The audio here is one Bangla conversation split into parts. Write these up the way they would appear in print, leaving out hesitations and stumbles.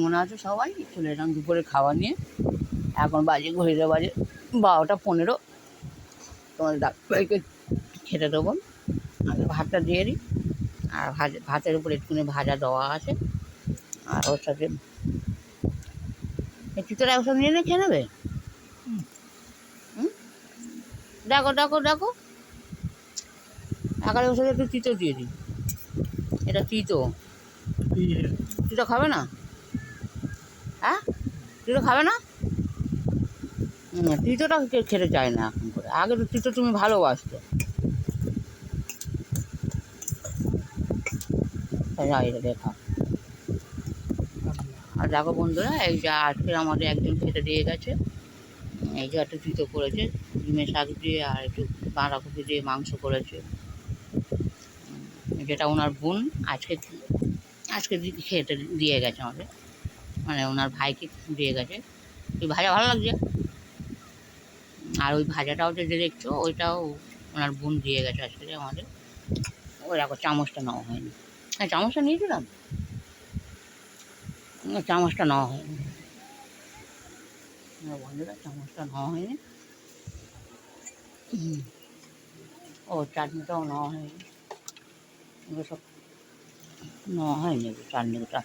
মনে আছে সবাই চলে এলাম দুপুরে খাওয়া নিয়ে। এখন বাজে ঘড়িতে বাজে 12টা 15। তোমাদের দাদাভাইকে খেতে দেবো। আগে ভাতটা দিয়ে দিই। আর ভাতের উপরে একটুখানি ভাজা দেওয়া আছে। আর ওর সাথে একটু তোরা ওসব নিয়ে খেয়ে নেবে। দেখো দেখো দেখো, একারে ওর সাথে একটু তিতো দিয়ে দিই। এটা তিতো, তিতো খাবে না? হ্যাঁ, তিতো খাবে না? তিতোটা খেতে চায় না এখন করে। আগে তো তিতো তুমি ভালোবাসতে। এটা দেখা। আর দেখো বন্ধুরা, এই যে আজকে আমাদের একজন খেতে দিয়ে গেছে। এই যে একটু তিতো করেছে, ডিমের শাক দিয়ে আর একটু বাঁধাকপি দিয়ে মাংস করেছে। যেটা ওনার বোন আজকে আজকে খেতে দিয়ে গেছে আমাদের, মানে ওনার ভাইকে দিয়ে গেছে। ওই ভাজা ভালো লাগছে। আর ওই ভাজাটাও যে দেখছো ওইটাও ওনার বোন দিয়ে গেছে আজকে আমাদের। ওই দেখো চামচটা নেওয়া হয়নি। হ্যাঁ, চামচটা নিয়েছিলাম, চামচটা নেওয়া হয়নি বন্ধুরা, চামচটা নেওয়া হয়নি। ও চাটনিটাও নেওয়া হয়নি, এগুলো সব নেওয়া হয়নি চাটনিটা।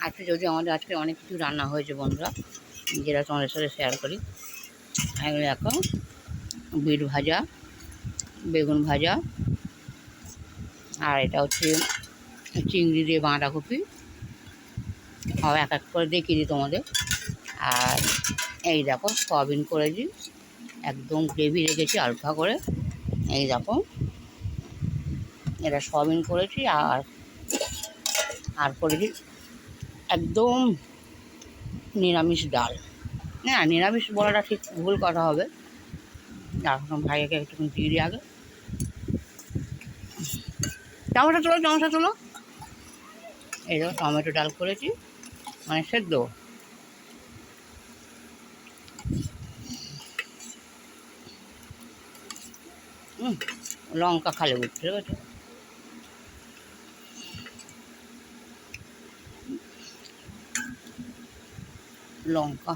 আজকে যদি আমাদের আজকে অনেক কিছু রান্না হয়েছে বন্ধুরা, যেটা তোমাদের সাথে শেয়ার করি। এগুলো দেখো, বিট ভাজা, বেগুন ভাজা, আর এটা হচ্ছে চিংড়ি দিয়ে বাঁধাকপি। সব এক এক করে দেখিয়ে দিই তোমাদের। আর এই দেখো সয়াবিন করেছি, একদম গ্রেভি রেখেছি আলফা করে। এই দেখো এটা সয়াবিন করেছি। আর করেছি একদম নিরামিষ ডাল। না, নিরামিষ বলাটা ঠিক ভুল কথা হবে। এখন ভাইকে একটুখানি দিয়ে দিই আগে। চামচটা তোলো, চামচটা তোলো। এই দেখো টমেটো ডাল করেছি, মানে সেদ্ধ। লঙ্কা খালে বুঝতে পেরেছো? লঙ্কা